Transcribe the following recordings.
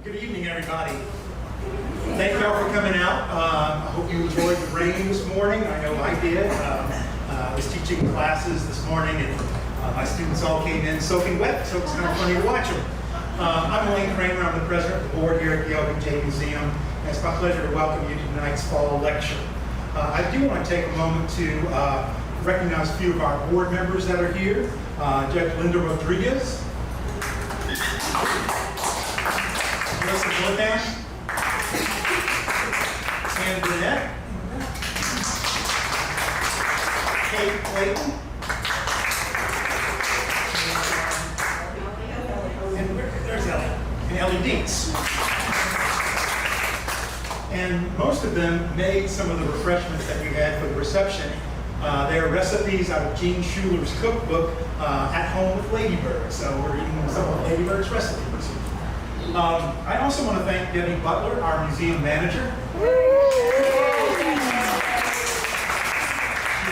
Good evening, everybody. Thank you all for coming out. I hope you enjoyed the rain this morning. I know I did. I was teaching classes this morning, and my students all came in soaking wet, so it's kind of funny to watch them. I'm Elaine Kramer. I'm the president of the board here at the LBJ Museum, and it's my pleasure to welcome you to tonight's fall lecture. I do want to take a moment to recognize a few of our board members that are here. Judge Linda Rodriguez, Melissa Gilligan, Sam Burnett, Kate Clayton, and there's Ellie, and Ellie Dietz. And most of them made some of the refreshments that we had for the reception. They are recipes out of Gene Schuler's cookbook, At Home with Ladybird. So we're eating some of Ladybird's recipes. I also want to thank Debbie Butler, our museum manager. She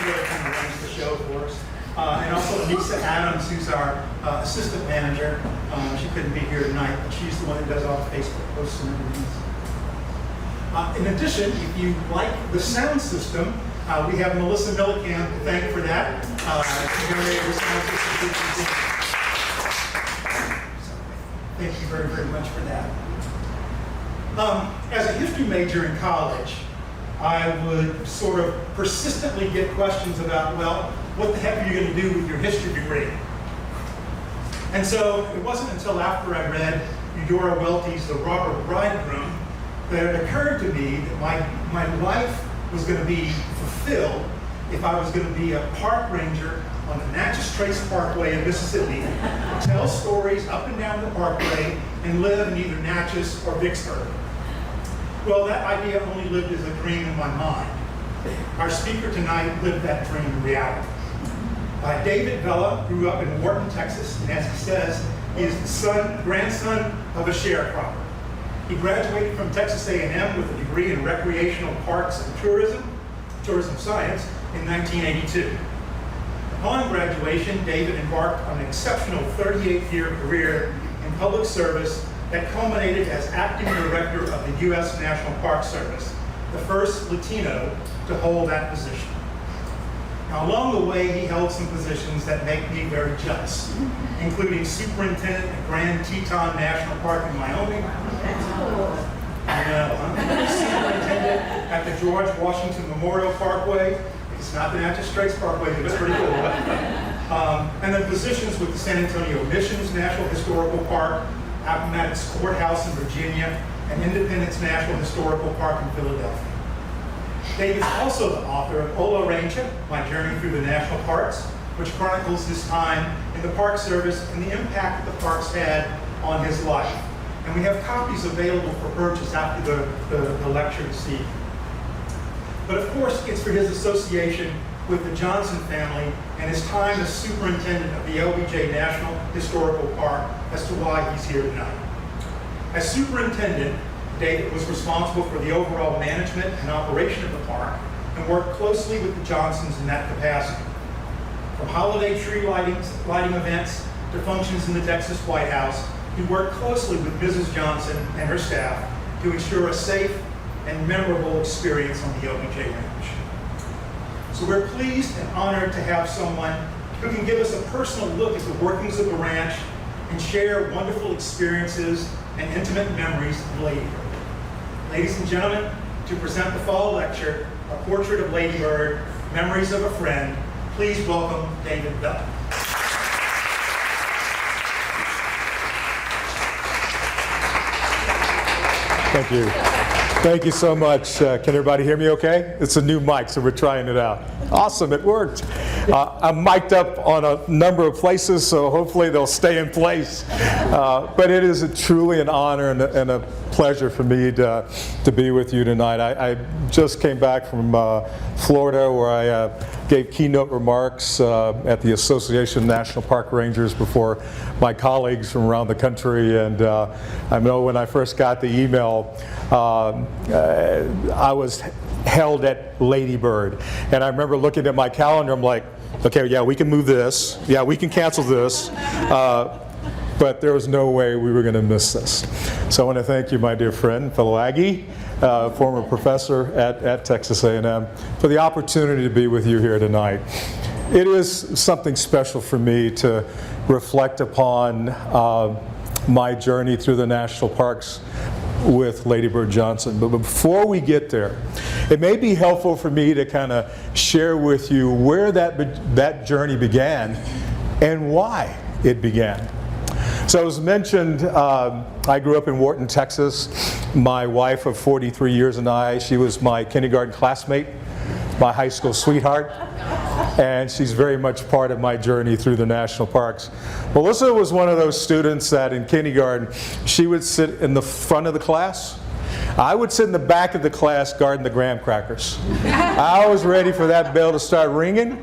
really kind of runs the show for us. And also Lisa Adams, who's our assistant manager. She couldn't be here tonight, but she's the one who does all the Facebook posts and everything. In addition, if you like the sound system, we have Melissa Millican to thank for that. She generated the sound system. So, thank you very, very much for that. As a history major in college, I would sort of persistently get questions about, well, what the heck are you going to do with your history degree? And so it wasn't until after I read Eudora Welty's The Robber Bridegroom that it occurred to me that my life was going to be fulfilled if I was going to be a park ranger on the Natchez Trace Parkway in Mississippi, tell stories up and down the parkway, and live in either Natchez or Vicksburg. Well, that idea only lived as a dream in my mind. Our speaker tonight lived that dream in reality. David Vela grew up in Wharton, Texas, and as he says, he is the grandson of a sharecropper. He graduated from Texas A&M with a degree in recreational parks and tourism science in 1982. Upon graduation, David embarked on an exceptional 38-year career in public service that culminated as acting director of the U.S. National Park Service, the first Latino to hold that position. Now, along the way, he held some positions that make me very jealous, including superintendent at Grand Teton National Park in Wyoming, superintendent at the George Washington Memorial Parkway. It's not the Natchez Trace Parkway, but it's pretty cool. And then positions with the San Antonio Missions National Historical Park, Appomattox Courthouse in Virginia, and Independence National Historical Park in Philadelphia. David's also the author of Ola Ranger, My Journey Through the National Parks, which chronicles his time in the Park Service and the impact that the parks had on his life. And we have copies available for purchase after the lecture this evening. But of course, it's for his association with the Johnson family and his time as superintendent of the LBJ National Historical Park as to why he's here tonight. As superintendent, David was responsible for the overall management and operation of the park and worked closely with the Johnsons in that capacity. From holiday tree lighting events to functions in the Texas White House, he worked closely with Mrs. Johnson and her staff to ensure a safe and memorable experience on the LBJ Ranch. So we're pleased and honored to have someone who can give us a personal look at the workings of the ranch and share wonderful experiences and intimate memories of Ladybird. Ladies and gentlemen, to present the fall lecture, A Portrait of Ladybird, Memories of a Friend, please welcome David Vela. Thank you. Thank you so much. Can everybody hear me okay? It's a new mic, so we're trying it out. Awesome, it worked. I'm mic'd up on a number of places, so hopefully they'll stay in place. But it is truly an honor and a pleasure for me to be with you tonight. I just came back from Florida, where I gave keynote remarks at the Association of National Park Rangers before my colleagues from around the country. And I know when I first got the email, I was held at Ladybird. And I remember looking at my calendar, I'm like, okay, yeah, we can move this. Yeah, we can cancel this. but there was no way we were going to miss this. So I want to thank you, my dear friend, fellow Aggie, former professor at Texas A&M, for the opportunity to be with you here tonight. It is something special for me to reflect upon my journey through the national parks with Lady Bird Johnson. But before we get there, it may be helpful for me to kind of share with you where that journey began and why it began. So as mentioned, I grew up in Wharton, Texas. My wife of 43 years and she was my kindergarten classmate, my high school sweetheart, and she's very much part of my journey through the national parks. Melissa was one of those students that in kindergarten, she would sit in the front of the class. I would sit in the back of the class guarding the graham crackers. I was ready for that bell to start ringing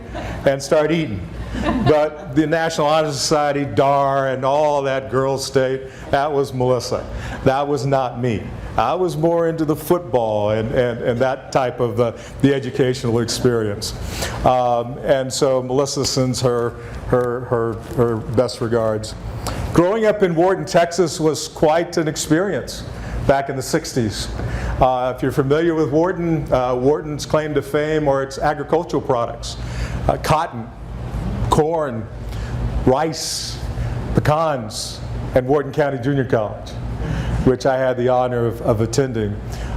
and start eating. But the National Honor Society, DAR, and all that girls' state, that was Melissa. That was not me. I was more into the football and that type of the educational experience. And so Melissa sends her best regards. Growing up in Wharton, Texas was quite an experience back in the 60s. If you're familiar with Wharton, Wharton's claim to fame are its agricultural products. Cotton, corn, rice, pecans, and Wharton County Junior College, which I had the honor of attending,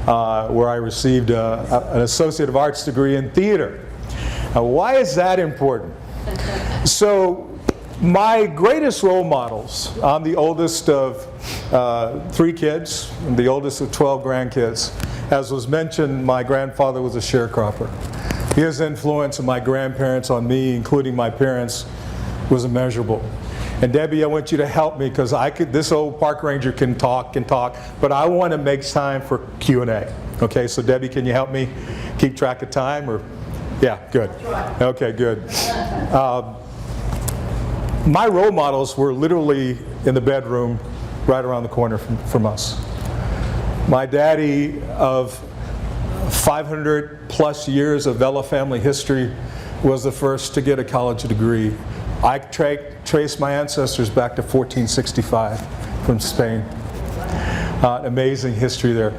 where I received an Associate of Arts degree in theater. Now, why is that important? So, my greatest role models, I'm the oldest of 3 kids, and the oldest of 12 grandkids. As was mentioned, my grandfather was a sharecropper. His influence of my grandparents on me, including my parents, was immeasurable. And Debbie, I want you to help me because this old park ranger can talk, but I want to make time for Q&A. Okay, so Debbie, can you help me keep track of time? Or, yeah, good. Okay, good. My role models were literally in the bedroom right around the corner from us. My daddy of 500 plus years of Vela family history was the first to get a college degree. I trace my ancestors back to 1465 from Spain. Amazing history there.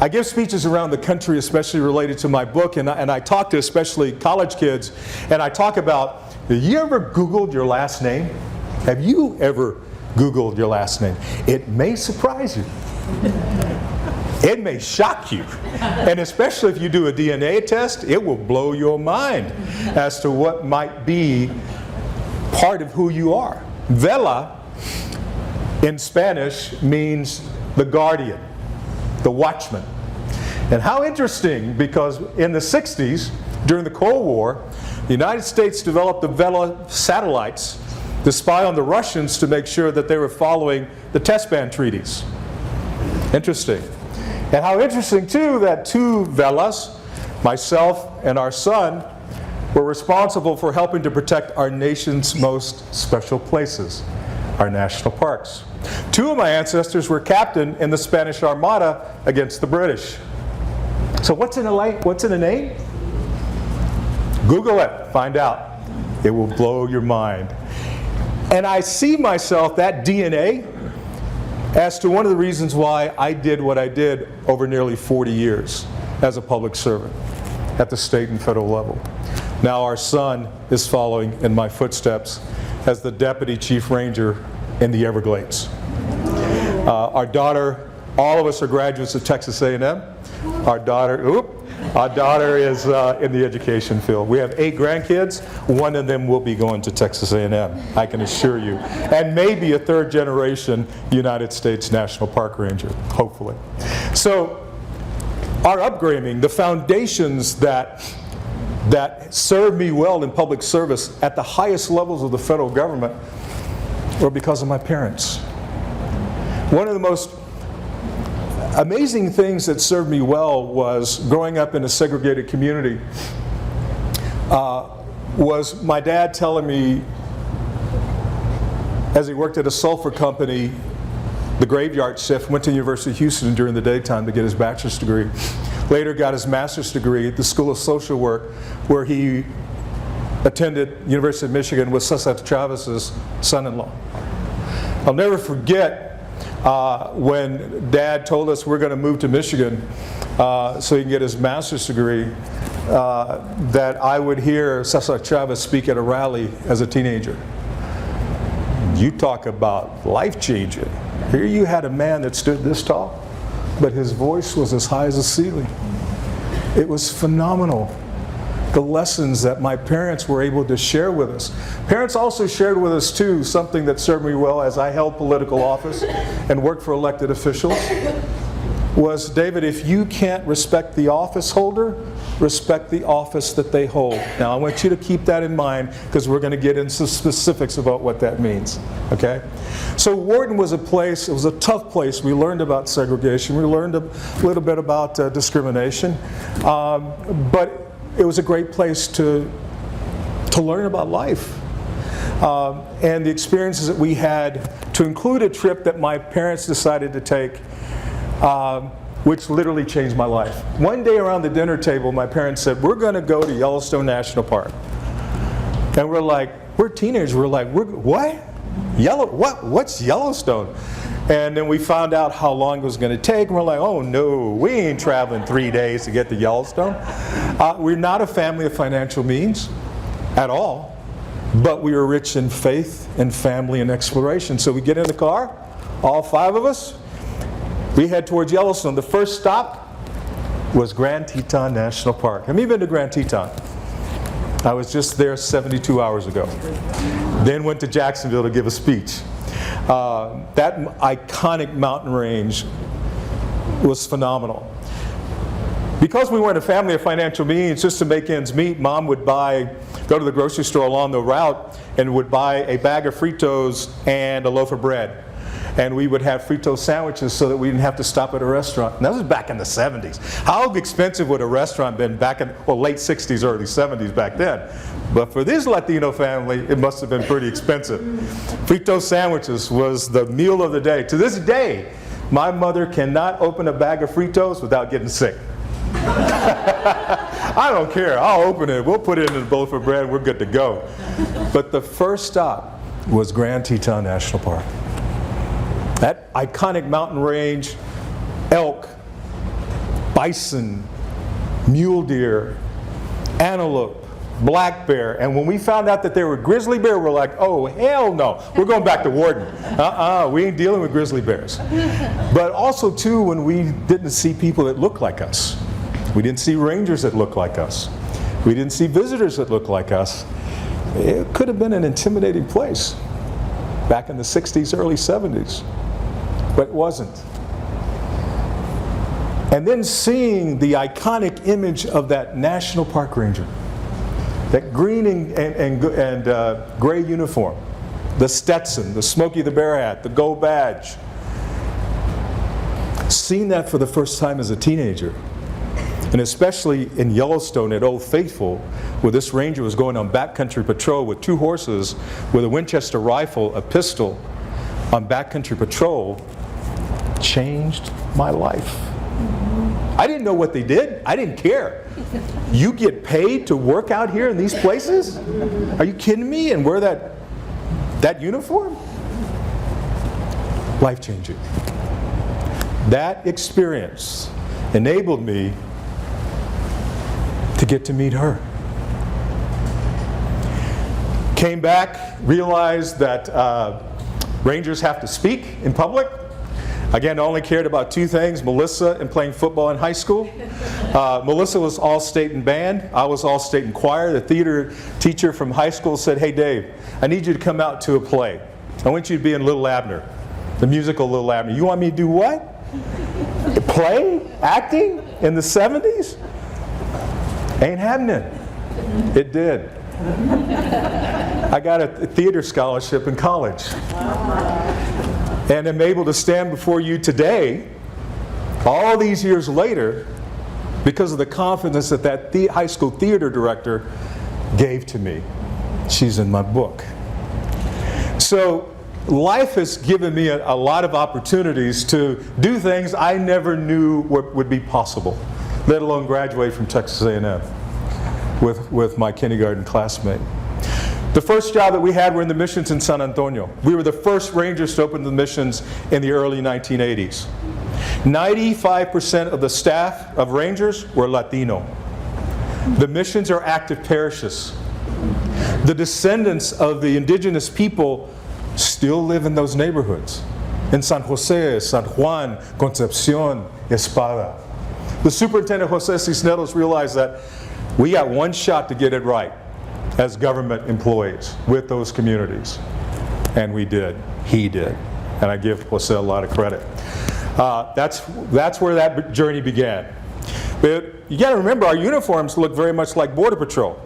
I give speeches around the country, especially related to my book, and I talk to especially college kids, and I talk about, have you ever Googled your last name? Have you ever Googled your last name? It may surprise you. It may shock you. And especially if you do a DNA test, it will blow your mind as to what might be part of who you are. Vela in Spanish means the guardian, the watchman. And how interesting, because in the 60s, during the Cold War, the United States developed the Vela satellites to spy on the Russians to make sure that they were following the test ban treaties. Interesting. And how interesting, too, that 2 Velas, myself and our son, were responsible for helping to protect our nation's most special places, our national parks. 2 of my ancestors were captain in the Spanish Armada against the British. So what's in a name? Google it, find out. It will blow your mind. And I see myself, that DNA, as to one of the reasons why I did what I did over nearly 40 years as a public servant at the state and federal level. Now our son is following in my footsteps as the Deputy Chief Ranger in the Everglades. Our daughter, all of us are graduates of Texas A&M. Our daughter is in the education field. We have 8 grandkids. 1 of them will be going to Texas A&M, I can assure you. And maybe a 3rd generation United States National Park Ranger, hopefully. So our upbringing, the foundations that served me well in public service at the highest levels of the federal government were because of my parents. One of the most amazing things that served me well was growing up in a segregated community, was my dad telling me, as he worked at a sulfur company, the graveyard shift, went to the University of Houston during the daytime to get his bachelor's degree. Later got his master's degree at the School of Social Work, where he attended University of Michigan with Cesar Chavez's son-in-law. I'll never forget when Dad told us we're going to move to Michigan so he can get his master's degree, that I would hear Cesar Chavez speak at a rally as a teenager. You talk about life-changing. Here you had a man that stood this tall, but his voice was as high as the ceiling. It was phenomenal. The lessons that my parents were able to share with us. Parents also shared with us too something that served me well as I held political office and worked for elected officials, was, David, if you can't respect the office holder, respect the office that they hold. Now I want you to keep that in mind because we're going to get into specifics about what that means. Okay? So Wharton was a place, it was a tough place. We learned about segregation. We learned a little bit about discrimination. But it was a great place to learn about life. And the experiences that we had, to include a trip that my parents decided to take, which literally changed my life. One day around the dinner table, my parents said, we're going to go to Yellowstone National Park. And we're like, we're teenagers, we're like, what? What's Yellowstone? And then we found out how long it was going to take, and we're like, oh no, we ain't traveling 3 days to get to Yellowstone. We're not a family of financial means at all, but we were rich in faith and family and exploration. So we get in the car, all 5 of us, we head towards Yellowstone. The first stop was Grand Teton National Park. Have you been to Grand Teton? I was just there 72 hours ago. Then went to Jacksonville to give a speech. That iconic mountain range was phenomenal. Because we weren't a family of financial means, just to make ends meet, Mom would go to the grocery store along the route and would buy a bag of Fritos and a loaf of bread. And we would have Frito sandwiches so that we didn't have to stop at a restaurant. And that was back in the 70s. How expensive would a restaurant been back in, well, late 60s, early 70s back then? But for this Latino family, it must have been pretty expensive. Frito sandwiches was the meal of the day. To this day, my mother cannot open a bag of Fritos without getting sick. I don't care. I'll open it. We'll put it in a bowl for bread. We're good to go. But the first stop was Grand Teton National Park. That iconic mountain range, elk, bison, mule deer, antelope, black bear. And when we found out that there were grizzly bear, we're like, oh, hell no. We're going back to Wharton. We ain't dealing with grizzly bears. But also, too, when we didn't see people that looked like us. We didn't see rangers that looked like us. We didn't see visitors that looked like us. It could have been an intimidating place back in the 60s, early 70s. But it wasn't. And then seeing the iconic image of that National Park Ranger, that green and gray uniform, the Stetson, the Smokey the Bear hat, the gold badge. Seeing that for the first time as a teenager, and especially in Yellowstone at Old Faithful, where this ranger was going on backcountry patrol with 2 horses, with a Winchester rifle, a pistol, on backcountry patrol, changed my life. I didn't know what they did. I didn't care. You get paid to work out here in these places? Are you kidding me? And wear that uniform? Life-changing. That experience enabled me to get to meet her. Came back, realized that Rangers have to speak in public. Again, I only cared about 2 things, Melissa and playing football in high school. Melissa was all-state in band. I was all-state in choir. The theater teacher from high school said, hey Dave, I need you to come out to a play. I want you to be in Little Abner, the musical Little Abner. You want me to do what? Play? Acting? In the 70s? Ain't happening. It did. I got a theater scholarship in college. And I'm able to stand before you today, all these years later, because of the confidence that high school theater director gave to me. She's in my book. So life has given me a lot of opportunities to do things I never knew would be possible, let alone graduate from Texas A&M with my kindergarten classmate. The first job that we had were in the missions in San Antonio. We were the first Rangers to open the missions in the early 1980s. 95% of the staff of Rangers were Latino. The missions are active parishes. The descendants of the indigenous people still live in those neighborhoods. In San Jose, San Juan, Concepcion, Espada. The superintendent, Jose Cisneros, realized that we got one shot to get it right as government employees with those communities. And we did. He did. And I give Jose a lot of credit. That's where that journey began. But you got to remember, our uniforms look very much like Border Patrol.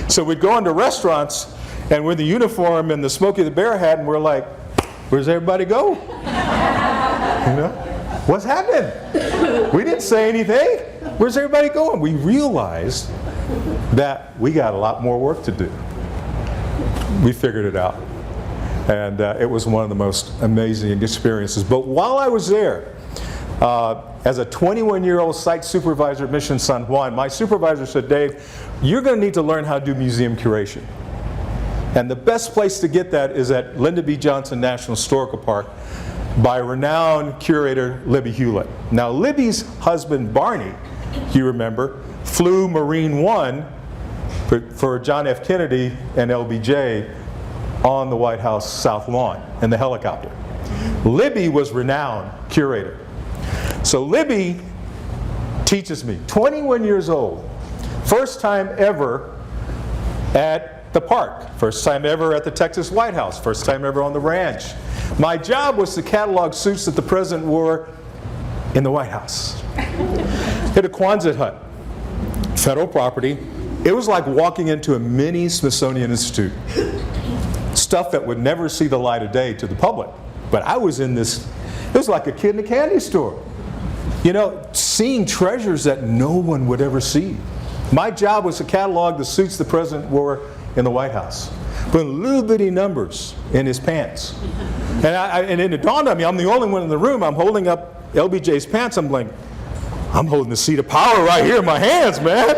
So we'd go into restaurants, and we're in the uniform and the Smokey the Bear hat, and we're like, where's everybody go? You know? What's happening? We didn't say anything. Where's everybody going? We realized that we got a lot more work to do. We figured it out. And it was one of the most amazing experiences. But while I was there, as a 21-year-old site supervisor at Mission San Juan, my supervisor said, Dave, you're going to need to learn how to do museum curation. And the best place to get that is at Lyndon B. Johnson National Historical Park by renowned curator Libby Hewlett. Now, Libby's husband, Barney, you remember, flew Marine One for John F. Kennedy and LBJ on the White House South Lawn in the helicopter. Libby was renowned curator. So Libby teaches me, 21 years old, first time ever at the park, first time ever at the Texas White House, first time ever on the ranch. My job was to catalog suits that the president wore in the White House. Hit a Quonset hut, federal property. It was like walking into a mini Smithsonian Institute. Stuff that would never see the light of day to the public. But I was in this, it was like a kid in a candy store. You know, seeing treasures that no one would ever see. My job was to catalog the suits the president wore in the White House. Putting little bitty numbers in his pants. And it dawned on me, I'm the only one in the room. I'm holding up LBJ's pants. I'm like, I'm holding the seat of power right here in my hands, man.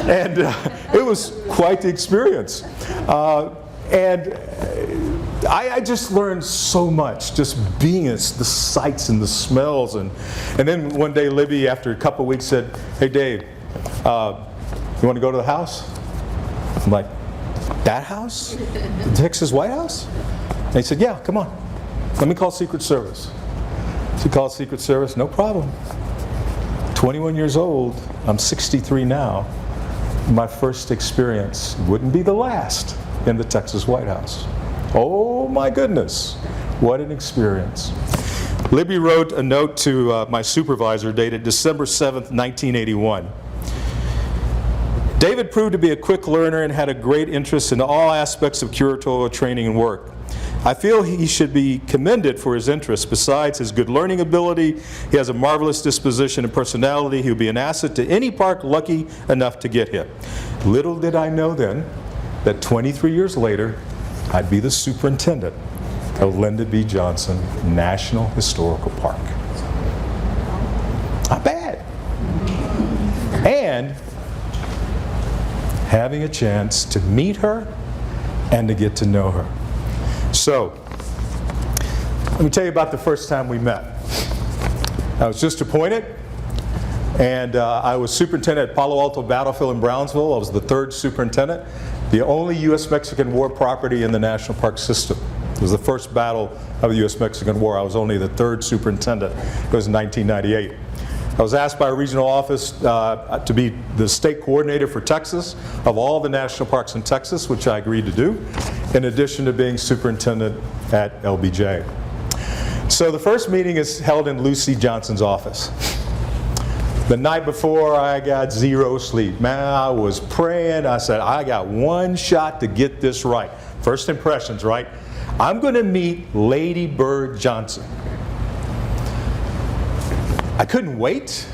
And it was quite the experience. I just learned so much, just being in the sights and the smells. And then one day, Libby, after a couple weeks, said, hey, Dave, you want to go to the house? I'm like, that house? The Texas White House? And he said, yeah, come on. Let me call Secret Service. She called Secret Service, no problem. 21 years old, I'm 63 now. My first experience wouldn't be the last in the Texas White House. Oh my goodness, what an experience. Libby wrote a note to my supervisor dated December 7th, 1981. David proved to be a quick learner and had a great interest in all aspects of curatorial training and work. I feel he should be commended for his interest. Besides his good learning ability, he has a marvelous disposition and personality. He'll be an asset to any park lucky enough to get him. Little did I know then that 23 years later, I'd be the superintendent of Lyndon B. Johnson National Historical Park. Not bad. And having a chance to meet her and to get to know her. So, let me tell you about the first time we met. I was just appointed, and I was superintendent at Palo Alto Battlefield in Brownsville. I was the third superintendent, the only U.S.-Mexican War property in the National Park system. It was the first battle of the U.S.-Mexican War. I was only the third superintendent. It was in 1998. I was asked by a regional office to be the state coordinator for Texas of all the national parks in Texas, which I agreed to do, in addition to being superintendent at LBJ. So the first meeting is held in Lucy Johnson's office. The night before, I got zero sleep. Man, I was praying. I said, I got one shot to get this right. First impressions, right? I'm going to meet Lady Bird Johnson. I couldn't wait,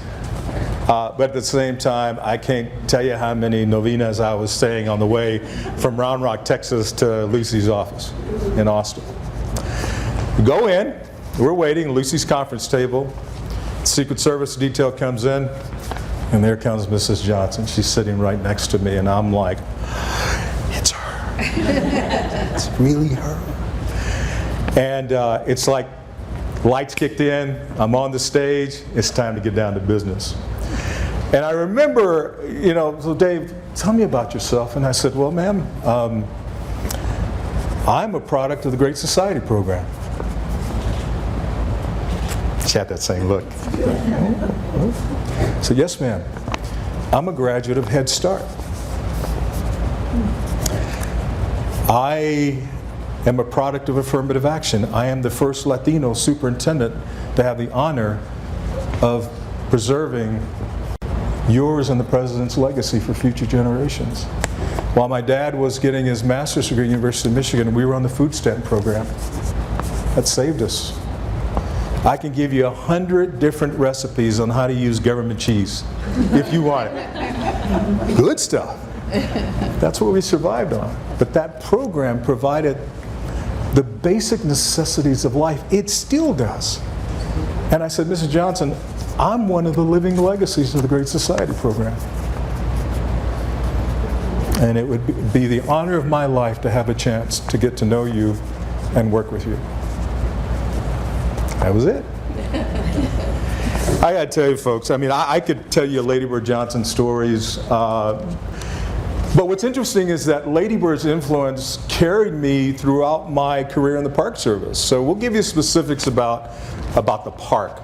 but at the same time, I can't tell you how many novenas I was saying on the way from Round Rock, Texas to Lucy's office in Austin. We go in, we're waiting, Lucy's conference table, Secret Service detail comes in, and there comes Mrs. Johnson. She's sitting right next to me, and I'm like, it's her. It's really her. And it's like lights kicked in, I'm on the stage, it's time to get down to business. And I remember, so Dave, tell me about yourself. And I said, well, ma'am, I'm a product of the Great Society program. She had that same look. So yes, ma'am, I'm a graduate of Head Start. I am a product of affirmative action. I am the first Latino superintendent to have the honor of preserving yours and the president's legacy for future generations. While my dad was getting his master's degree at the University of Michigan, we were on the food stamp program. That saved us. I can give you 100 different recipes on how to use government cheese, if you want it. Good stuff. That's what we survived on. But that program provided the basic necessities of life. It still does. And I said, Mrs. Johnson, I'm one of the living legacies of the Great Society program. And it would be the honor of my life to have a chance to get to know you and work with you. That was it. I got to tell you, folks, I could tell you Lady Bird Johnson stories. But what's interesting is that Lady Bird's influence carried me throughout my career in the Park Service. So we'll give you specifics about the park.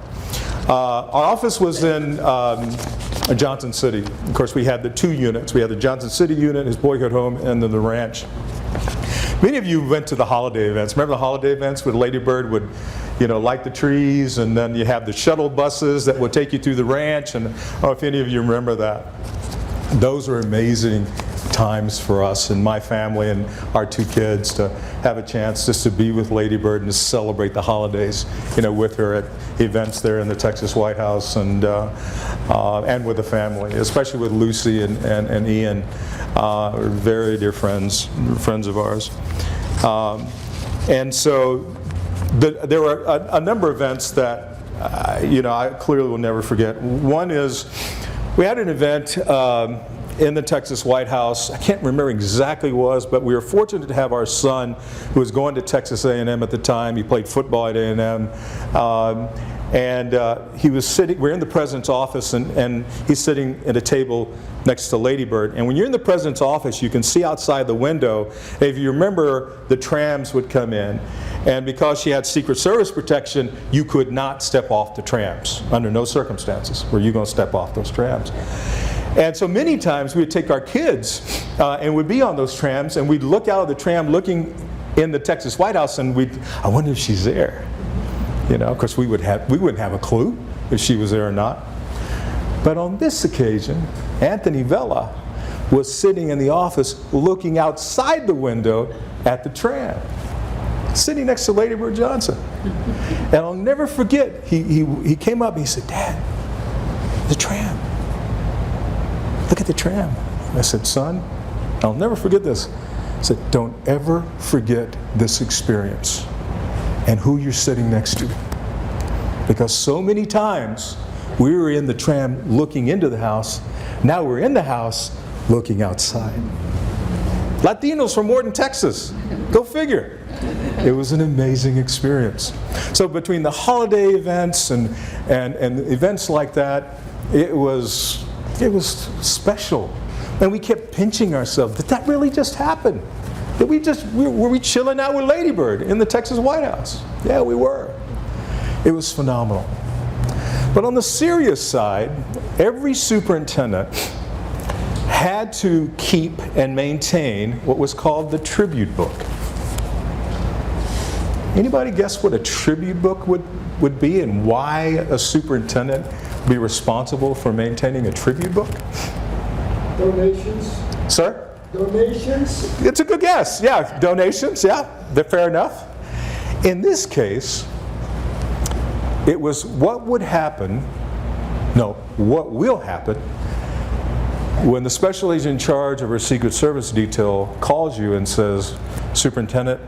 Our office was in Johnson City. Of course, we had the two units. We had the Johnson City unit, his boyhood home, and then the ranch. Many of you went to the holiday events. Remember the holiday events where Lady Bird would, light the trees, and then you have the shuttle buses that would take you through the ranch. And I don't know if any of you remember that. Those were amazing times for us and my family and our two kids to have a chance just to be with Lady Bird and to celebrate the holidays, with her at events there in the Texas White House and with the family, especially with Lucy and Ian, very dear friends of ours. And so there were a number of events that I clearly will never forget. One is we had an event in the Texas White House. I can't remember exactly what it was, but we were fortunate to have our son, who was going to Texas A&M at the time. He played football at A&M. And he was sitting, we're in the president's office, and he's sitting at a table next to Lady Bird. And when you're in the president's office, you can see outside the window. If you remember, the trams would come in. And because she had Secret Service protection, you could not step off the trams. Under no circumstances were you going to step off those trams. And so many times we would take our kids and we'd be on those trams, and we'd look out of the tram looking in the Texas White House, and I wonder if she's there. Of course we wouldn't have a clue if she was there or not. But on this occasion, Anthony Vela was sitting in the office looking outside the window at the tram, sitting next to Lady Bird Johnson. And I'll never forget, he came up and he said, Dad, the tram. Look at the tram. I said, son, I'll never forget this. I said, don't ever forget this experience and who you're sitting next to. Because so many times we were in the tram looking into the house. Now we're in the house looking outside. Latinos from Morton, Texas. Go figure. It was an amazing experience. So between the holiday events and events like that, it was special. And we kept pinching ourselves. Did that really just happen? Were we chilling out with Lady Bird in the Texas White House? Yeah, we were. It was phenomenal. But on the serious side, every superintendent had to keep and maintain what was called the tribute book. Anybody guess what a tribute book would be, and why a superintendent would be responsible for maintaining a tribute book? Donations. Sir? Donations. It's a good guess. Yeah, donations. Yeah, they're fair enough. In this case, it was what will happen when the special agent in charge of our Secret Service detail calls you and says, Superintendent,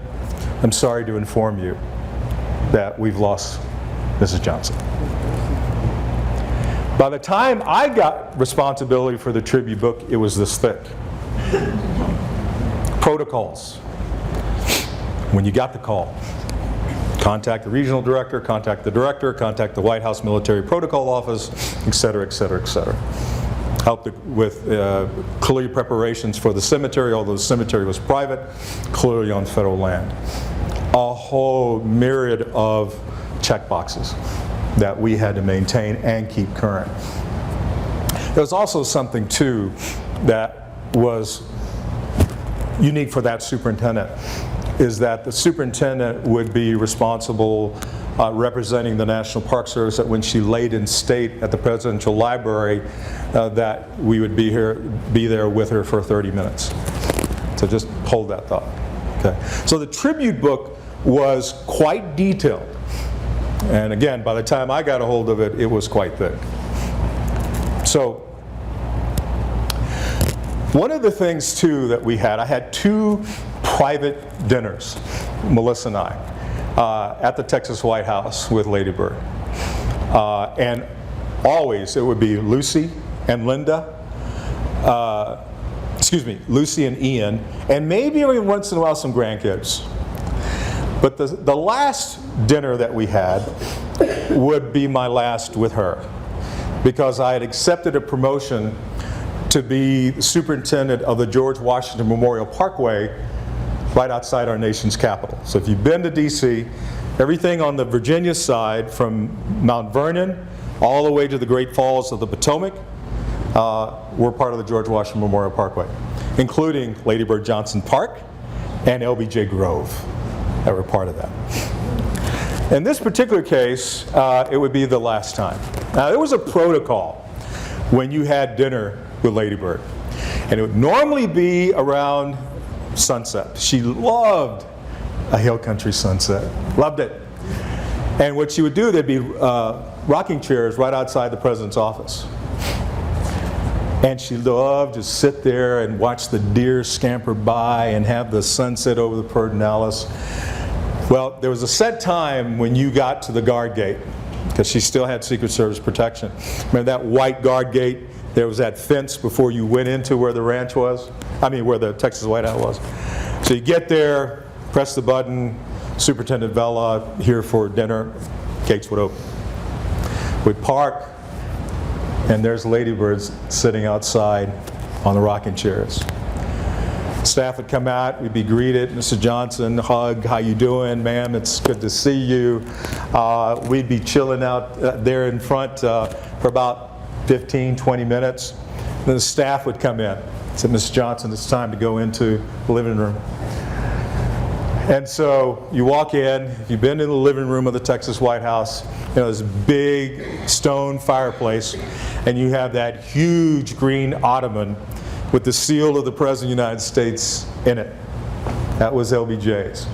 I'm sorry to inform you that we've lost Mrs. Johnson. By the time I got responsibility for the tribute book, it was this thick. protocols. When you got the call, contact the regional director, contact the White House Military Protocol Office, et cetera, et cetera, et cetera. Helped with clearly preparations for the cemetery, although the cemetery was private, clearly on federal land. A whole myriad of checkboxes that we had to maintain and keep current. There was also something, too, that was unique for that superintendent, is that the superintendent would be responsible representing the National Park Service, that when she laid in state at the Presidential Library, that we would be there with her for 30 minutes. So just hold that thought. Okay. So the tribute book was quite detailed. And again, by the time I got a hold of it, it was quite thick. So one of the things, too, that we had, I had 2 private dinners, Melissa and I, at the Texas White House with Lady Bird. And always it would be Lucy and Linda, Lucy and Ian, and maybe every once in a while some grandkids. But the last dinner that we had would be my last with her, because I had accepted a promotion to be the superintendent of the George Washington Memorial Parkway right outside our nation's capital. So if you've been to DC, everything on the Virginia side from Mount Vernon all the way to the Great Falls of the Potomac were part of the George Washington Memorial Parkway, including Lady Bird Johnson Park and LBJ Grove that were part of that. In this particular case, it would be the last time. Now, there was a protocol when you had dinner with Lady Bird, and it would normally be around sunset. She loved a hill country sunset, loved it. And what she would do, there'd be rocking chairs right outside the president's office. And she loved to sit there and watch the deer scamper by and have the sunset over the Pedernales. Well, there was a set time when you got to the guard gate, because she still had Secret Service protection. Remember that white guard gate? There was that fence before you went into where the ranch was? Where the Texas White House was. So you get there, press the button, Superintendent Vela here for dinner, gates would open. We'd park, and there's Lady Birds sitting outside on the rocking chairs. Staff would come out, we'd be greeted, Mr. Johnson, hug, how you doing, ma'am, it's good to see you. We'd be chilling out there in front for about 15, 20 minutes. Then the staff would come in. Said, Mr. Johnson, it's time to go into the living room. And so you walk in, if you've been in the living room of the Texas White House, this big stone fireplace, and you have that huge green ottoman with the seal of the President of the United States in it. That was LBJ's.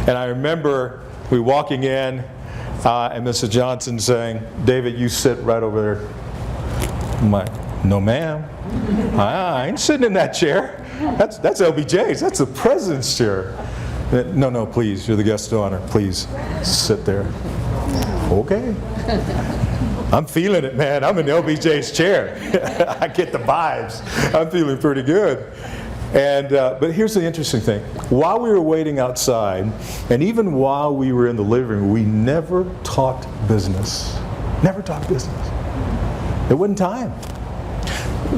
And I remember we walking in and Mr. Johnson saying, David, you sit right over there. I'm like, no ma'am, I ain't sitting in that chair. That's LBJ's, that's the president's chair. No, please, you're the guest of honor, please sit there. Okay. I'm feeling it, man, I'm in LBJ's chair. I get the vibes, I'm feeling pretty good. And but here's the interesting thing. While we were waiting outside, and even while we were in the living room, we never talked business. Never talked business. It wasn't time.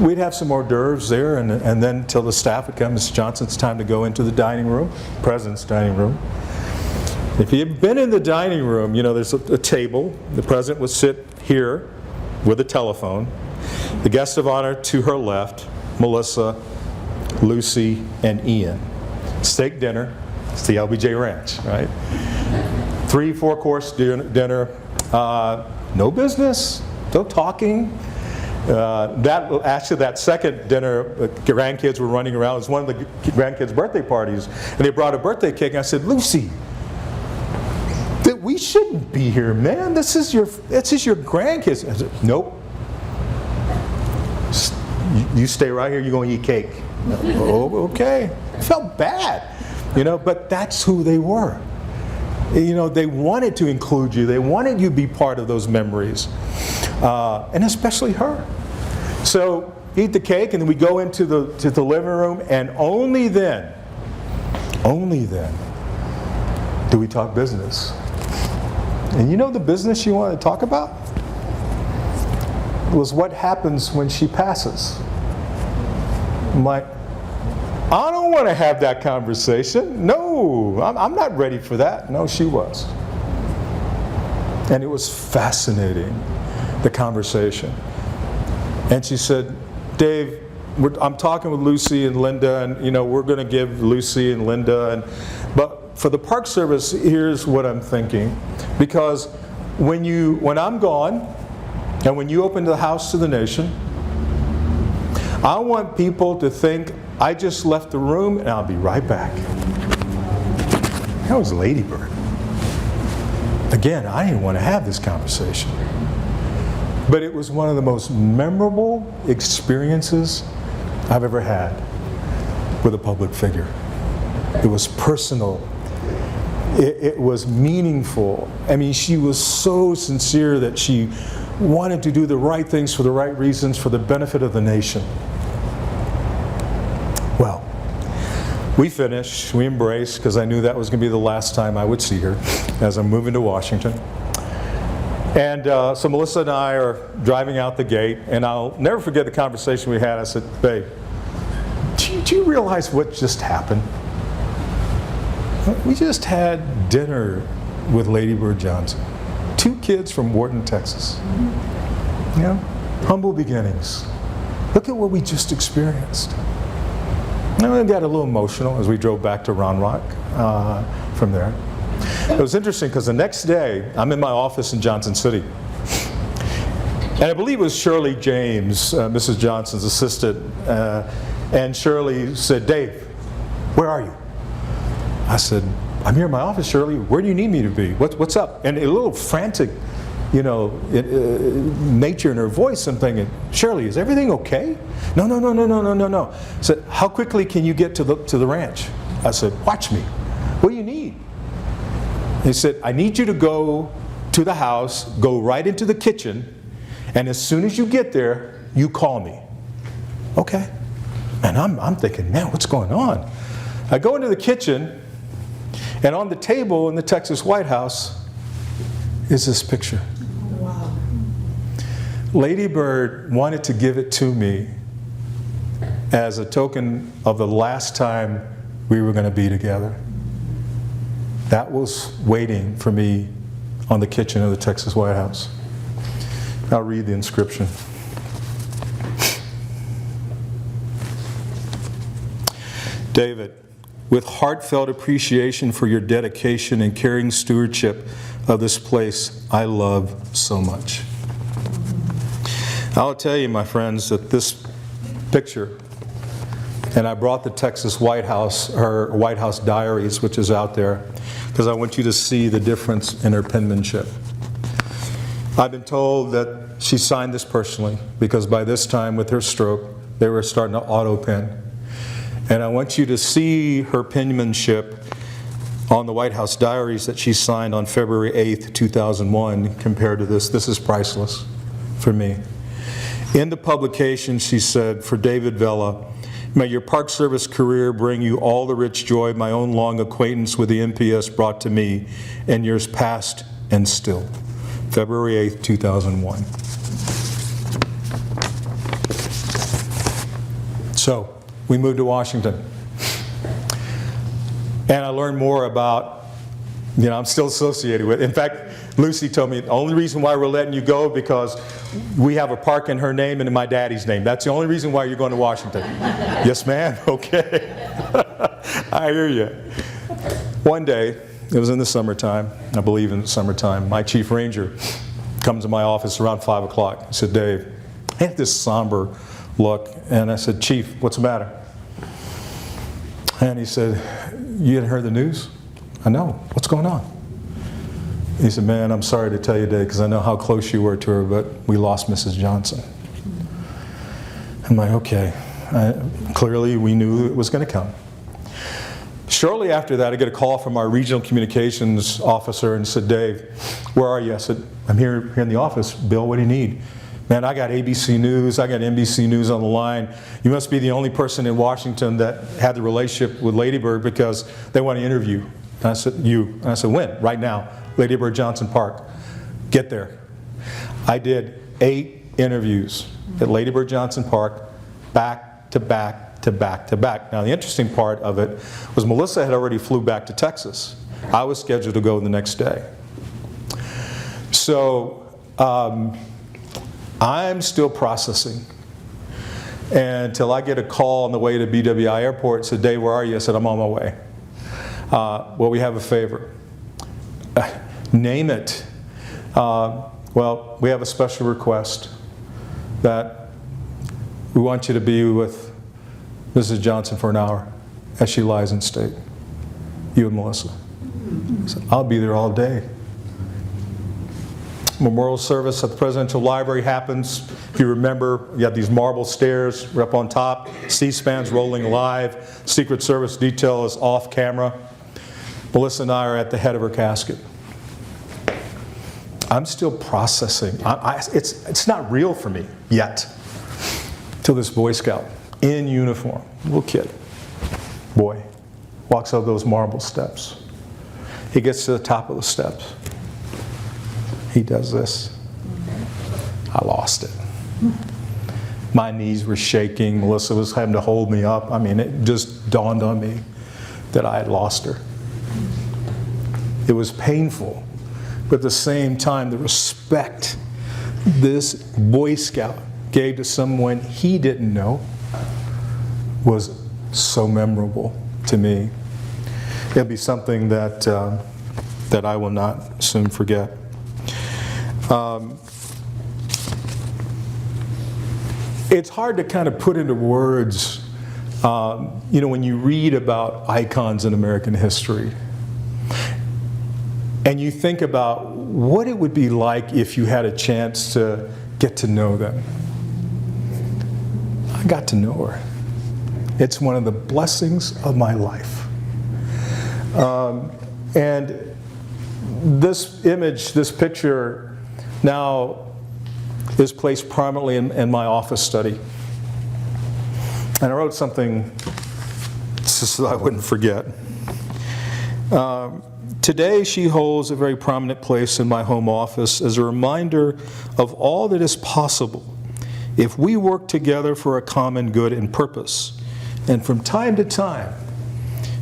We'd have some hors d'oeuvres there, and then till the staff would come, Mr. Johnson, it's time to go into the dining room, President's dining room. If you've been in the dining room, there's a table. The President would sit here with a telephone. The guest of honor to her left, Melissa, Lucy, and Ian. Steak dinner. It's the LBJ Ranch, right? 3-4 course dinner. No business. No talking. That second dinner, grandkids were running around. It was one of the grandkids' birthday parties, and they brought a birthday cake. And I said, Lucy, we shouldn't be here, man. This is your grandkids. I said, nope. You stay right here. You're going to eat cake. Oh, okay. I felt bad, but that's who they were. They wanted to include you. They wanted you to be part of those memories, and especially her. So eat the cake, and then we go into the living room, and only then only then do we talk business. And you know the business you want to talk about? Was what happens when she passes. I'm like, I don't want to have that conversation. No, I'm not ready for that. No, she was. And it was fascinating, the conversation. And she said, Dave, I'm talking with Lucy and Linda, and we're going to give Lucy and Linda, but for the Park Service, here's what I'm thinking. Because when I'm gone, and when you open the house to the nation, I want people to think I just left the room and I'll be right back. That was Lady Bird. Again, I didn't want to have this conversation. But it was one of the most memorable experiences I've ever had with a public figure. It was personal. It was meaningful. I mean, she was so sincere that she wanted to do the right things for the right reasons for the benefit of the nation. Well, we finished, we embraced, because I knew that was going to be the last time I would see her as I'm moving to Washington. And so Melissa and I are driving out the gate, and I'll never forget the conversation we had. I said, babe, do you realize what just happened? We just had dinner with Lady Bird Johnson. 2 kids from Wharton, Texas. Humble beginnings. Look at what we just experienced. And I got a little emotional as we drove back to Round Rock from there. It was interesting because the next day, I'm in my office in Johnson City. And I believe it was Shirley James, Mrs. Johnson's assistant, and Shirley said, Dave, where are you? I said, I'm here in my office, Shirley. Where do you need me to be? What's up? And a little frantic, nature in her voice. I'm thinking, Shirley, is everything okay? No. I said, how quickly can you get to the ranch? I said, watch me. What do you need? He said, I need you to go to the house, go right into the kitchen, and as soon as you get there, you call me. Okay. And I'm thinking, man, what's going on? I go into the kitchen, and on the table in the Texas White House is this picture. Wow. Lady Bird wanted to give it to me as a token of the last time we were going to be together. That was waiting for me on the kitchen of the Texas White House. I'll read the inscription. David, with heartfelt appreciation for your dedication and caring stewardship of this place I love so much. I'll tell you, my friends, that this picture, and I brought the Texas White House, her White House diaries, which is out there, because I want you to see the difference in her penmanship. I've been told that she signed this personally, because by this time with her stroke, they were starting to auto pen. And I want you to see her penmanship on the White House diaries that she signed on February 8th, 2001, compared to this. This is priceless for me. In the publication, she said, for David Vela, may your Park Service career bring you all the rich joy my own long acquaintance with the MPS brought to me in years past and still. February 8th, 2001. So, we moved to Washington. And I learned more about, I'm still associated with. In fact, Lucy told me the only reason why we're letting you go because we have a park in her name and in my daddy's name. That's the only reason why you're going to Washington. Yes, ma'am? Okay. I hear you. One day, it was in the summertime, I believe in the summertime, my chief ranger comes to my office around 5 o'clock. He said, Dave, I had this somber look, and I said, Chief, what's the matter? And he said, you hadn't heard the news? I know. What's going on? He said, man, I'm sorry to tell you, Dave, because I know how close you were to her, but we lost Mrs. Johnson. I'm like, okay. Clearly, we knew it was going to come. Shortly after that, I get a call from our regional communications officer and said, Dave, where are you? I said, I'm here in the office. Bill, what do you need? Man, I got ABC News, I got NBC News on the line. You must be the only person in Washington that had the relationship with Lady Bird because they want to interview. And I said, you. And I said, when? Right now. Lady Bird Johnson Park. Get there. I did 8 interviews at Lady Bird Johnson Park, back to back to back to back. Now, the interesting part of it was Melissa had already flew back to Texas. I was scheduled to go the next day. So, I'm still processing. And until I get a call on the way to BWI Airport, said, Dave, where are you? I said, I'm on my way. Well, we have a favor. Name it. Well, we have a special request that we want you to be with Mrs. Johnson for an hour as she lies in state. You and Melissa. I said, I'll be there all day. Memorial service at the Presidential Library happens. If you remember, you have these marble stairs. We're up on top. C-SPAN's rolling live. Secret Service detail is off camera. Melissa and I are at the head of her casket. I'm still processing. It's not real for me yet. Till this Boy Scout in uniform, little kid, boy, walks up those marble steps. He gets to the top of the steps. He does this. I lost it. My knees were shaking. Melissa was having to hold me up. I mean, it just dawned on me that I had lost her. It was painful, but at the same time, the respect this Boy Scout gave to someone he didn't know was so memorable to me. It'll be something that that I will not soon forget. It's hard to kind of put into words, when you read about icons in American history, and you think about what it would be like if you had a chance to get to know them. I got to know her. It's one of the blessings of my life. And this image, this picture, now is placed prominently in my office study. And I wrote something just so I wouldn't forget. Today she holds a very prominent place in my home office as a reminder of all that is possible if we work together for a common good and purpose, and from time to time,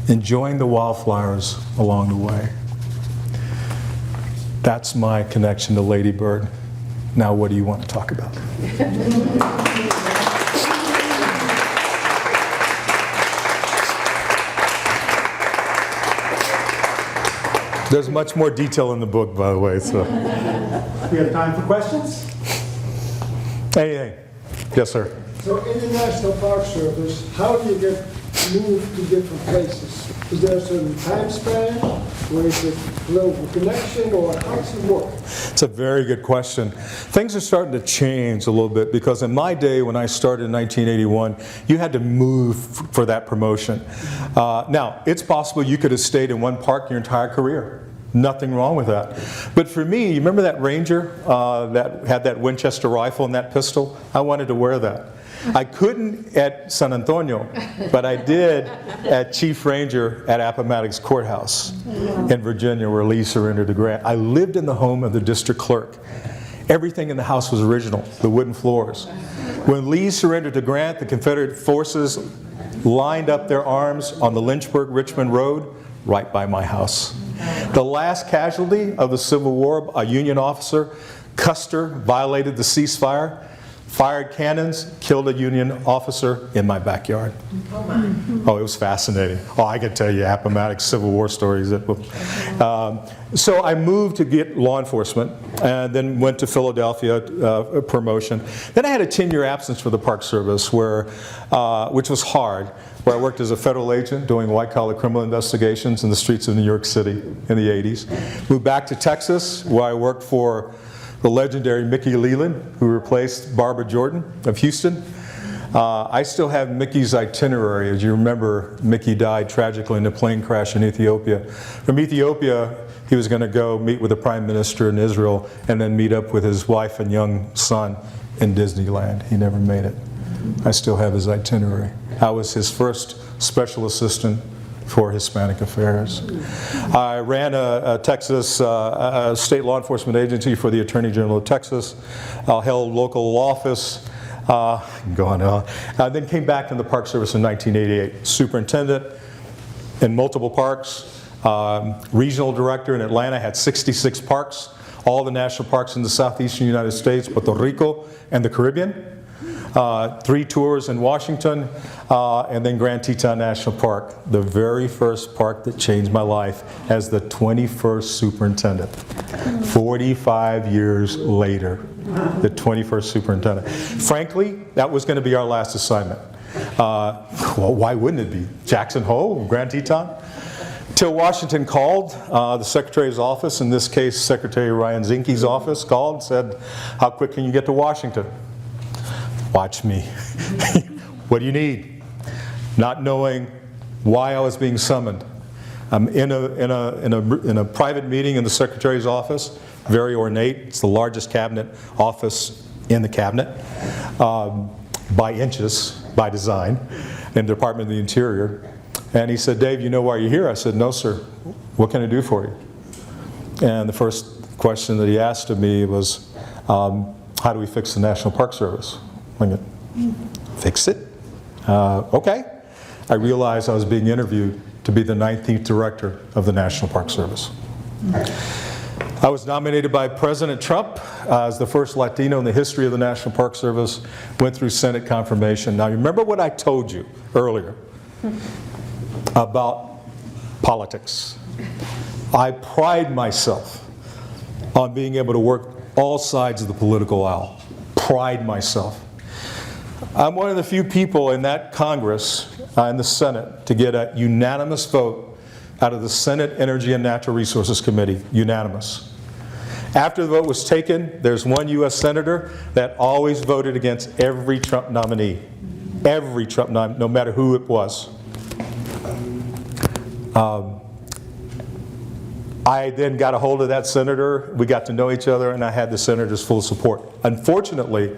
enjoying the wildflowers along the way. That's my connection to Lady Bird. Now, what do you want to talk about? There's much more detail in the book, by the way. So, We have time for questions? anything? Yes, sir. So in the National Park Service, how do you get moved to different places? Is there a certain time span, or is it global connection, or how does it work? It's a very good question. Things are starting to change a little bit because in my day when I started in 1981, you had to move for that promotion. Now, it's possible you could have stayed in one park your entire career. Nothing wrong with that. But for me, you remember that Ranger that had that Winchester rifle and that pistol? I wanted to wear that. I couldn't at San Antonio, but I did at Chief Ranger at Appomattox Courthouse in Virginia, where Lee surrendered to Grant. I lived in the home of the district clerk. Everything in the house was original, the wooden floors. When Lee surrendered to Grant, the Confederate forces lined up their arms on the Lynchburg-Richmond Road right by my house. The last casualty of the Civil War, a Union officer, Custer, violated the ceasefire, fired cannons, killed a Union officer in my backyard. Oh, it was fascinating. Oh, I could tell you Appomattox Civil War stories. So I moved to get law enforcement and then went to Philadelphia, promotion. Then I had a 10-year absence for the Park Service, which was hard, where I worked as a federal agent doing white-collar criminal investigations in the streets of New York City in the 80s. Moved back to Texas, where I worked for the legendary Mickey Leland, who replaced Barbara Jordan of Houston. I still have Mickey's itinerary. As you remember, Mickey died tragically in a plane crash in Ethiopia. From Ethiopia, he was going to go meet with the Prime Minister in Israel and then meet up with his wife and young son in Disneyland. He never made it. I still have his itinerary. I was his first special assistant for Hispanic Affairs. I ran a Texas state law enforcement agency for the Attorney General of Texas, held local office, going on. I then came back in the Park Service in 1988. Superintendent in multiple parks, regional director in Atlanta, had 66 parks, all the national parks in the southeastern United States, Puerto Rico, and the Caribbean. 3 tours in Washington, and then Grand Teton National Park, the very first park that changed my life as the 21st superintendent. 45 years later, the 21st superintendent. Frankly, that was going to be our last assignment. Well, why wouldn't it be? Jackson Hole, Grand Teton? Till Washington called, the Secretary's office, in this case Secretary Ryan Zinke's office, called and said, how quick can you get to Washington? Watch me. What do you need? Not knowing why I was being summoned. I'm in a private meeting in the Secretary's office, very ornate. It's the largest cabinet office in the cabinet, by inches, by design, in the Department of the Interior. And he said, Dave, you know why you're here? I said, no, sir. What can I do for you? And the first question that he asked of me was, how do we fix the National Park Service? I went, fix it? Okay. I realized I was being interviewed to be the 19th director of the National Park Service. I was nominated by President Trump as the first Latino in the history of the National Park Service, went through Senate confirmation. Now, remember what I told you earlier about politics. I pride myself on being able to work all sides of the political aisle. Pride myself. I'm one of the few people in that Congress, in the Senate, to get a unanimous vote out of the Senate Energy and Natural Resources Committee. Unanimous. After the vote was taken, there's one U.S. Senator that always voted against every Trump nominee. Every Trump nominee, no matter who it was. I then got a hold of that senator, we got to know each other, and I had the senator's full support. Unfortunately,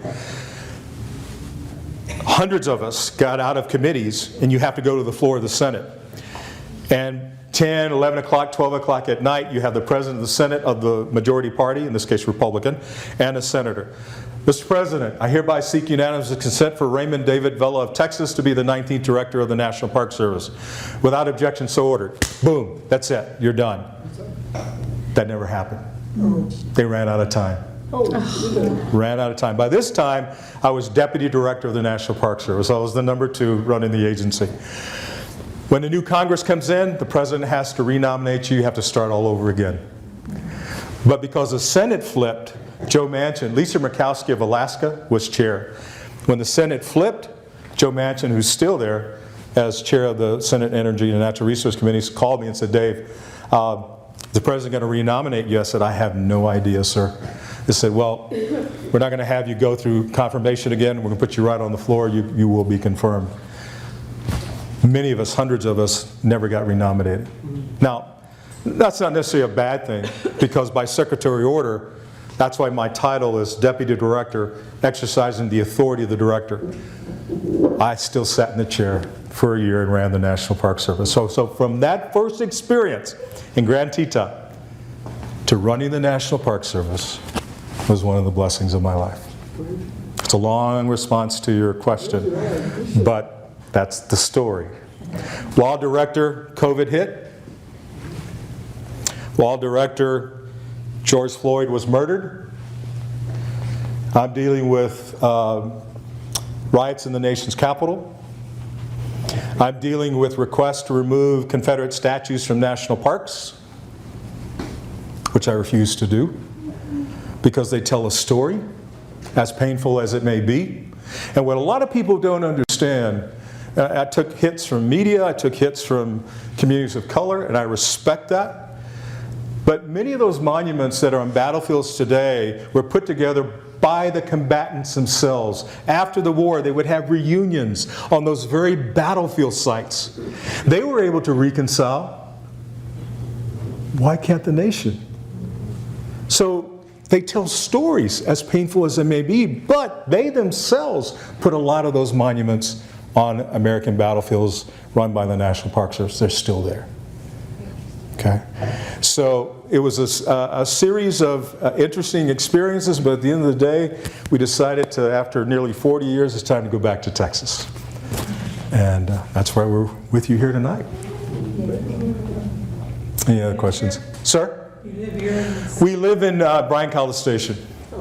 hundreds of us got out of committees, and you have to go to the floor of the Senate. And 10, 11 o'clock, 12 o'clock at night, you have the President of the Senate of the majority party, in this case Republican, and a senator. Mr. President, I hereby seek unanimous consent for Raymond David Vela of Texas to be the 19th Director of the National Park Service. Without objection, so ordered. Boom, that's it, you're done. That never happened. They ran out of time. Ran out of time. By this time, I was Deputy Director of the National Park Service. I was the number 2 running the agency. When the new Congress comes in, the President has to renominate you. You have to start all over again. But because the Senate flipped, Joe Manchin, Lisa Murkowski of Alaska was chair. When the Senate flipped, Joe Manchin, who's still there as chair of the Senate Energy and Natural Resource Committee, called me and said, Dave, is the President going to renominate you? I said, I have no idea, sir. They said, well, we're not going to have you go through confirmation again. We're going to put you right on the floor. You will be confirmed. Many of us, hundreds of us, never got renominated. Now, that's not necessarily a bad thing, because by secretarial order, that's why my title is Deputy Director, exercising the authority of the Director. I still sat in the chair for a year and ran the National Park Service. So from that first experience in Grand Teton to running the National Park Service was one of the blessings of my life. It's a long response to your question, but that's the story. While Director, COVID hit. While Director, George Floyd was murdered. I'm dealing with riots in the nation's capital. I'm dealing with requests to remove Confederate statues from national parks, which I refuse to do, because they tell a story, as painful as it may be. And what a lot of people don't understand, I took hits from media, I took hits from communities of color, and I respect that. But many of those monuments that are on battlefields today were put together by the combatants themselves. After the war, they would have reunions on those very battlefield sites. They were able to reconcile. why can't the nation? So they tell stories, as painful as they may be, but they themselves put a lot of those monuments on American battlefields run by the National Park Service. They're still there. Okay? So it was a series of interesting experiences, but at the end of the day, we decided to, after nearly 40 years, it's time to go back to Texas. And that's why we're with you here tonight. Any other questions? Sir? We live in Bryan College Station. You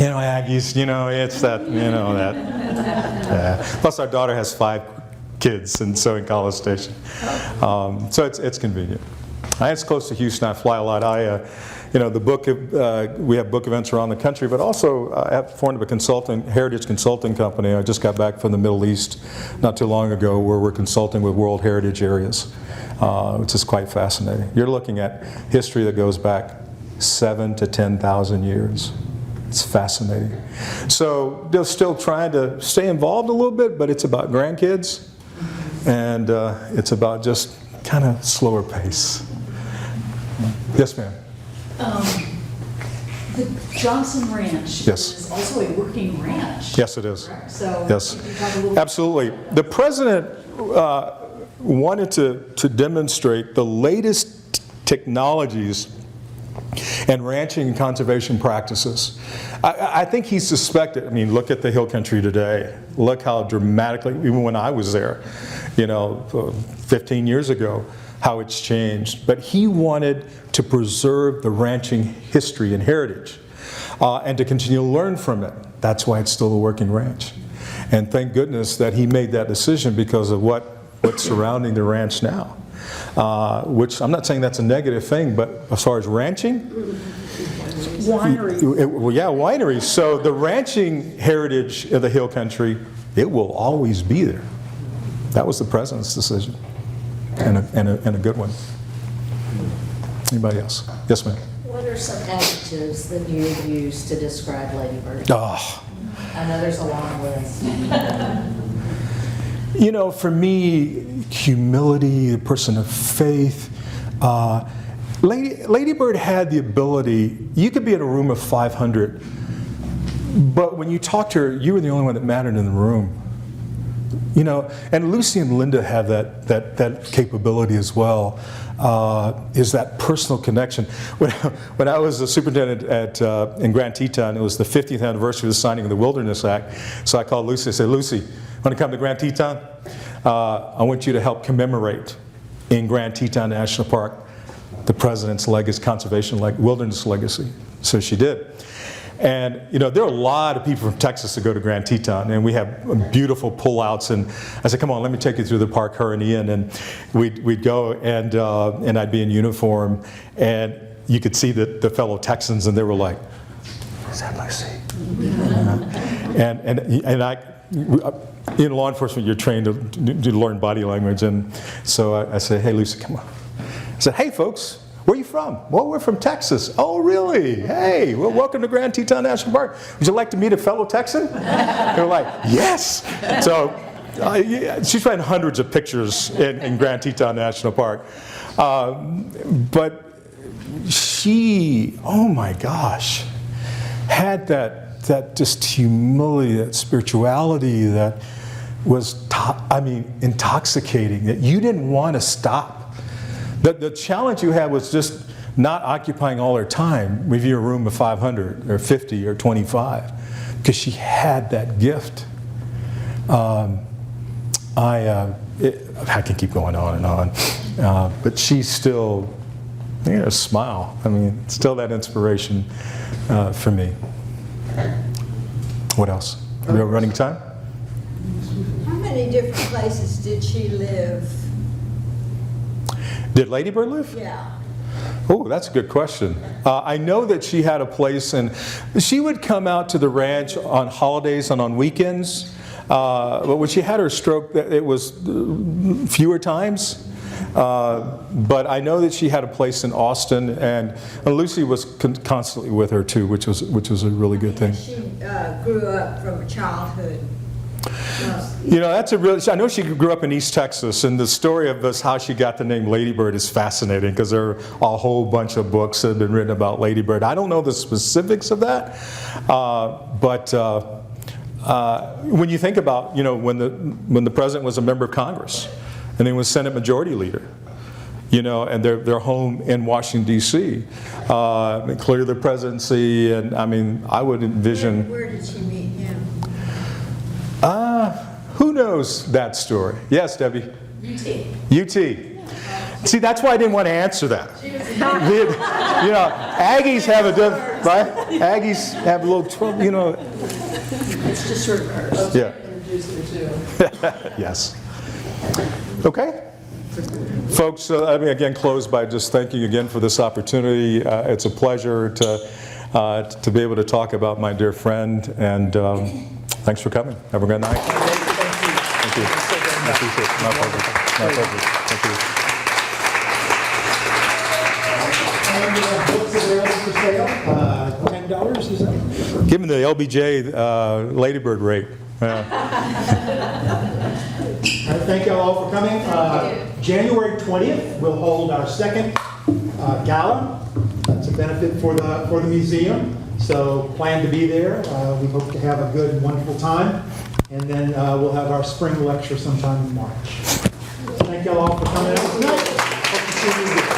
know, Aggies, you know, it's that, you know, that. Plus our daughter has 5 kids, and so in College Station. So it's convenient. It's close to Houston. I fly a lot. You know, we have book events around the country, but also I have formed a heritage consulting company. I just got back from the Middle East not too long ago, where we're consulting with World Heritage areas, which is quite fascinating. You're looking at history that goes back 7,000 to 10,000 years. It's fascinating. So they're still trying to stay involved a little bit, but it's about grandkids, and it's about just kind of slower pace. Yes, ma'am. The Johnson Ranch is also a working ranch. Yes, it is. Correct? So yes, can you talk a little absolutely. The president wanted to demonstrate the latest technologies and ranching and conservation practices. I think he suspected. I mean, look at the hill country today. Look how dramatically, even when I was there, you know, 15 years ago, how it's changed. But he wanted to preserve the ranching history and heritage and to continue to learn from it. That's why it's still a working ranch. And thank goodness that he made that decision because of what's surrounding the ranch now. Which I'm not saying that's a negative thing, but as far as ranching, wineries. Wineries. So the ranching heritage of the hill country, it will always be there. That was the president's decision, and a good one. Anybody else? Yes, ma'am. What are some adjectives that you would use to describe Lady Bird? Oh. I know there's a long list. You know, for me, humility, a person of faith. Lady Bird had the ability, you could be in a room of 500, but when you talked to her, you were the only one that mattered in the room. You know, and Lucy and Linda have that capability as well, is that personal connection. When I was a superintendent in Grand Teton, it was the 50th anniversary of the signing of the Wilderness Act, so I called Lucy and said, Lucy, want to come to Grand Teton? I want you to help commemorate in Grand Teton National Park the president's legacy, conservation, wilderness legacy. So she did. And you know, there are a lot of people from Texas that go to Grand Teton, and we have beautiful pullouts. And I said, "Come on, let me take you through the park, her and Ian." And we'd go, and I'd be in uniform, and you could see the fellow Texans, and they were like, "Is that Lucy?" And I. In law enforcement, you're trained to learn body language, and so I said, "Hey, Lucy, come on." I said, "Hey, folks, where are you from?" "Well, we're from Texas." "Oh, really? Hey, well, welcome to Grand Teton National Park. Would you like to meet a fellow Texan?" They're like, "Yes." So she's ran hundreds of pictures in Grand Teton National Park, but she, oh my gosh, had that just humility, that spirituality that was, intoxicating, that you didn't want to stop. The challenge you had was just not occupying all her time with your room of 500 or 50 or 25, because she had that gift. I can keep going on and on, but she's still, a smile. Still that inspiration for me. What else? Are we running time? How many different places did she live? Did Lady Bird live? Yeah. Oh, that's a good question. I know that she had a place, and she would come out to the ranch on holidays and on weekends. But when she had her stroke, it was fewer times. But I know that she had a place in Austin, and Lucy was constantly with her too, which was a really good thing. She grew up from childhood You know, that's a real, I know she grew up in East Texas, and the story of this, how she got the name Lady Bird is fascinating, because there are a whole bunch of books that have been written about Lady Bird. I don't know the specifics of that, but when you think about, you know, when the president was a member of Congress, and he was Senate Majority Leader, you know, and their home in Washington, D.C., clearly the presidency, and I mean, I would envision... Where did she meet him? Who knows that story? Yes, Debbie? UT. See, that's why I didn't want to answer that. You know, Aggies have a different, right? Aggies have a little, you know. It's just sort of Yeah. Yes. Okay. Folks, let me again close by just thanking you again for this opportunity. It's a pleasure to be able to talk about my dear friend, and thanks for coming. Have a good night. Thank you. I appreciate it. My pleasure. My pleasure. Thank you. And books available for sale, $10, is that? Give me the LBJ Ladybird rate. All right, thank you all for coming. January 20th, we'll hold our second gala. That's a benefit for the museum. So plan to be there. We hope to have a good and wonderful time. And then we'll have our spring lecture sometime in March. Thank you all for coming out tonight. Hope to see you again.